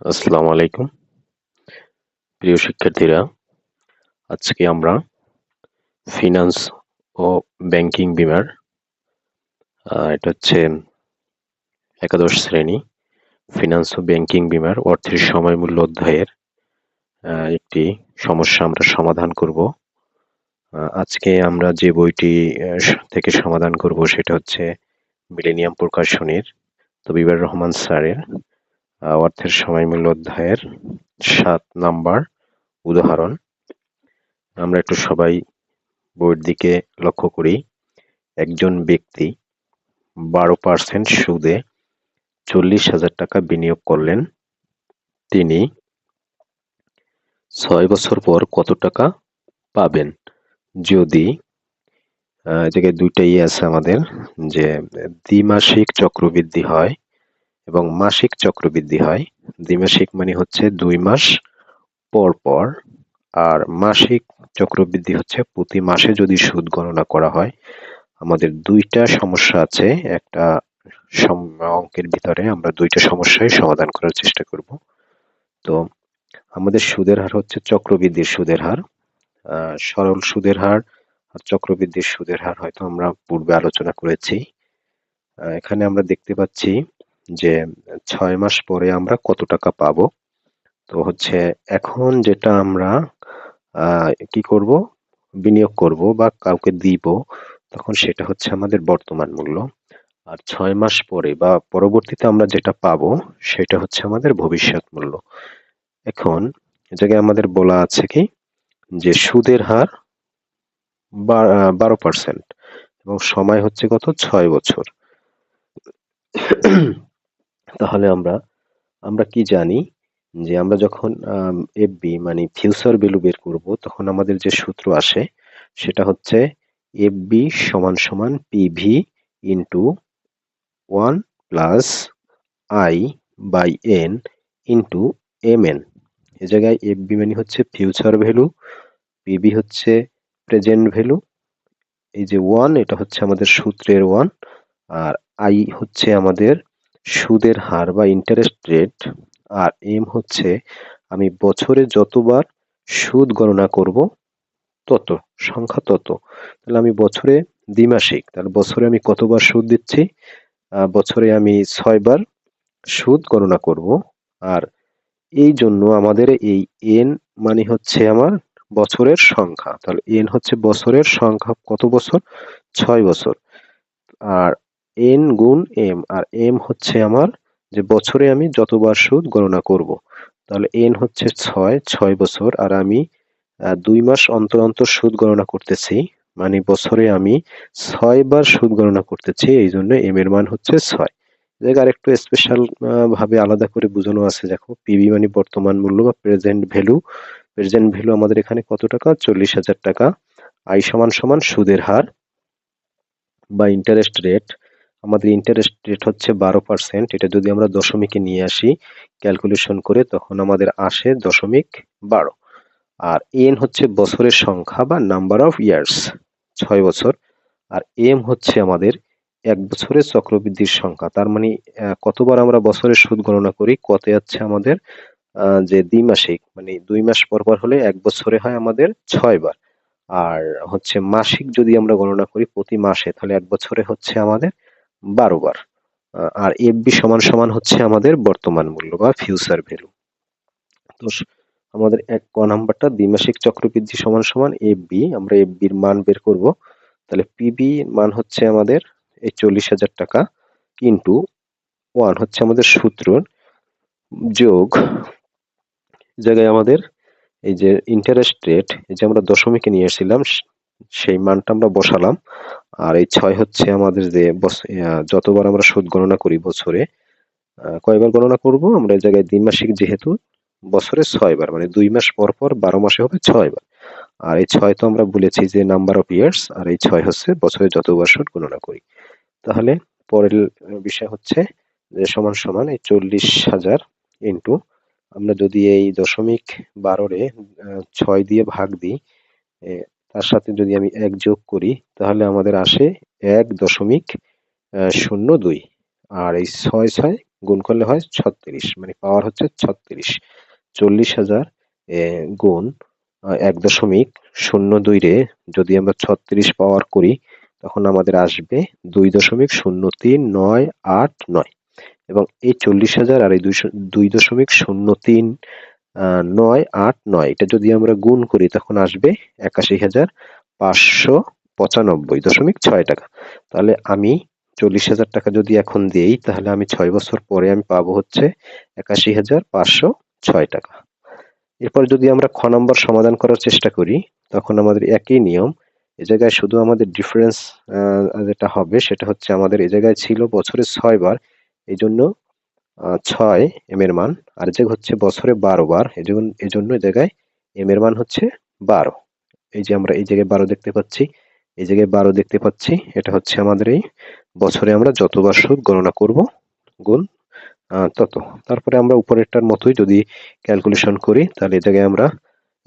আসসালামু আলাইকুম প্রিয় শিক্ষার্থীরা, আজকে আমরা ফিনান্স ও ব্যাংকিং বিমার এটা হচ্ছে একাদশ শ্রেণী ফিনান্স ও ব্যাংকিং বিমার অর্থের সময় মূল্য অধ্যায়ের একটি সমস্যা আমরা সমাধান করব। আজকে আমরা যে বইটি থেকে সমাধান করব সেটা হচ্ছে মিলেনিয়াম প্রকাশনীর তবিবুর রহমান স্যারের অর্থের সময় মূল্য অধ্যায়ের 7 নাম্বার উদাহরণ। আমরা একটু সবাই বইয়ের দিকে লক্ষ্য করি। একজন ব্যক্তি 12% সুদে 40,000 টাকা বিনিয়োগ করলেন। তিনি 6 বছর পর কত টাকা পাবেন? যদি এই জায়গায় দুইটাই আছে আমাদের, যে দ্বিমাসিক চক্রবৃদ্ধি হয় এবং মাসিক চক্রবৃদ্ধি হয়। দ্বিমাসিক মানে হচ্ছে 2 মাস পর পর, আর মাসিক চক্রবৃদ্ধি হচ্ছে প্রতি মাসে যদি সুদ গণনা করা হয়। আমাদের দুইটা সমস্যা আছে একটা অঙ্কের ভিতরে, আমরা দুইটা সমস্যাই সমাধান করার চেষ্টা করব। তো আমাদের সুদের হার হচ্ছে চক্রবৃদ্ধির সুদের হার। সরল সুদের হার আর চক্রবৃদ্ধির সুদের হার হয়তো আমরা পূর্বে আলোচনা করেছি। এখানে আমরা দেখতে পাচ্ছি যে 6 মাস পরে আমরা কত টাকা পাবো। তো হচ্ছে এখন যেটা আমরা কি করব, বিনিয়োগ করব বা কাউকে দিব, তখন সেটা হচ্ছে আমাদের বর্তমান মূল্য। আর 6 মাস পরে বা পরবর্তীতে আমরা যেটা পাবো সেটা হচ্ছে আমাদের ভবিষ্যৎ মূল্য। এখন এ জায়গায় আমাদের বলা আছে কি, যে সুদের হার 12% এবং সময় হচ্ছে কত, 6 বছর। তাহলে আমরা আমরা কি জানি, যে আমরা যখন এফবি মানে ফিউচার ভ্যালু বের করব, তখন আমাদের যে সূত্র আসে সেটা হচ্ছে এফবি সমান সমান PV into 1 plus I by N into M N. এ জায়গায় এফবি মানে হচ্ছে ফিউচার ভ্যালু, পিবি হচ্ছে প্রেজেন্ট ভ্যালু, এই যে 1 এটা হচ্ছে আমাদের সূত্রের 1, আর আই হচ্ছে আমাদের সুদের হার বা ইন্টারেস্ট রেট, আর এম হচ্ছে আমি বছরে যতবার সুদ গণনা করব তত সংখ্যা তত। তাহলে আমি বছরে দ্বিমাসিক, তাহলে বছরে আমি কতবার সুদ দিচ্ছি? বছরে আমি 6 বার সুদ গণনা করব। আর এই জন্য আমাদের এই এন মানে হচ্ছে আমার বছরের সংখ্যা, তাহলে এন হচ্ছে বছরের সংখ্যা, কত বছর? 6 বছর। আর এন গুণ এম, আর এম হচ্ছে আমার যে বছরে আমি যতবার সুদ গণনা করব। তাহলে এন হচ্ছে 6 বছর, আর আমি 2 মাস অন্তর অন্তর সুদ গণনা করতেছি, মানে বছরে আমি 6 বার সুদ গণনা করতেছি, এই জন্য এম এর মান হচ্ছে 6। জায়গা আরেকটু স্পেশাল ভাবে আলাদা করে বোঝানো আছে, দেখো পিবি মানে বর্তমান মূল্য বা প্রেজেন্ট ভ্যালু। প্রেজেন্ট ভ্যালু আমাদের এখানে কত টাকা? 40,000 টাকা। আই সমান সমান সুদের হার বা ইন্টারেস্ট রেট। আমাদের ইন্টারেস্ট রেট হচ্ছে 12%। এটা যদি আমরা দশমিকে নিয়ে আসি ক্যালকুলেশন করে, তখন আমাদের আসে 0.12। আর এন হচ্ছে বছরের সংখ্যা বা নাম্বার অফ ইয়ার্স, 6 বছর। আর এম হচ্ছে আমাদের 1 বছরের চক্রবৃদ্ধির সংখ্যা। তার মানে কতবার আমরা বছরের সুদ গণনা করি, কত যাচ্ছে আমাদের যে দ্বিমাসিক, মানে 2 মাস পর পর হলে 1 বছরে হয় আমাদের 6 বার। আর হচ্ছে মাসিক যদি আমরা গণনা করি প্রতি মাসে, তাহলে 1 বছরে হচ্ছে আমাদের 12 বার। আর এফবি সমান সমান হচ্ছে আমাদের বর্তমান মূল্য বা ফিউচার ভ্যালু। তো আমাদের ক নাম্বারটা দ্বিমাসিক চক্রবৃদ্ধি সমান সমান এফবি, আমরা এফবির মান বের করব। তাহলে পিবি মান হচ্ছে আমাদের এই 40,000 টাকা ইন্টু 1 হচ্ছে আমাদের সূত্র, যোগ জায়গায় আমাদের এই যে ইন্টারেস্ট রেট, এই যে আমরা দশমিকে নিয়ে এসেছিলাম সেই মানটা আমরা বসালাম। আর এই 6 হচ্ছে আমাদের যে যতবার আমরা সুদ গণনা করি বছরে, কয়বার গণনা করব আমরা এই জায়গায় দ্বিমাসিক, যেহেতু বছরে 6 বার, মানে 2 মাস পর পর 12 মাসে হবে 6 বার। আর এই 6 তো আমরা বলেছি যে নাম্বার অফ ইয়ার্স, আর এই 6 হচ্ছে বছরে যতবার সুদ গণনা করি। তাহলে পরের বিষয় হচ্ছে যে সমান সমান এই 40,000 ইন্টু, আমরা যদি এই 0.12 রে 6 দিয়ে ভাগ দিই, তার সাথে যদি আমি 1 যোগ করি, তাহলে আমাদের আসে 1.02। আর এই 6 6 গুণ করলে হয় 36, মানে পাওয়ার হচ্ছে 36। 40,000 গুণ 1.02 রে যদি আমরা 36 পাওয়ার করি, তখন আমাদের আসবে 2.03989, এবং এই 40,000 আর এই 2.03989, এটা যদি আমরা গুণ করি তখন আসবে 81,595.6 টাকা। তাহলে আমি 40,000 টাকা যদি এখন দেই, তাহলে আমি 6 বছর পরে আমি পাবো হচ্ছে 81,506 টাকা। এরপর যদি আমরা খ নম্বর সমাধান করার চেষ্টা করি, তখন আমাদের একই নিয়ম। এ জায়গায় শুধু আমাদের ডিফারেন্স যেটা হবে সেটা হচ্ছে, আমাদের এ জায়গায় ছিল বছরে 6 বার, এই জন্য 6 এম এর মান, আর যে হচ্ছে বছরে 12 বার, এজন্য এ জায়গায় এম এর মান হচ্ছে 12। এই যে আমরা এই জায়গায় 12 দেখতে পাচ্ছি, এই জায়গায় 12 দেখতে পাচ্ছি, এটা হচ্ছে আমাদের এই বছরে আমরা যতবার সুদ গণনা করব গুণ তত। তারপরে আমরা উপরেরটার মতোই যদি ক্যালকুলেশন করি, তাহলে এই জায়গায় আমরা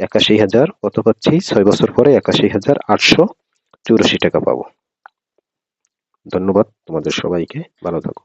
81,000 কত পাচ্ছি, 6 বছর পরে 81,884 টাকা পাবো। ধন্যবাদ তোমাদের সবাইকে, ভালো থাকো।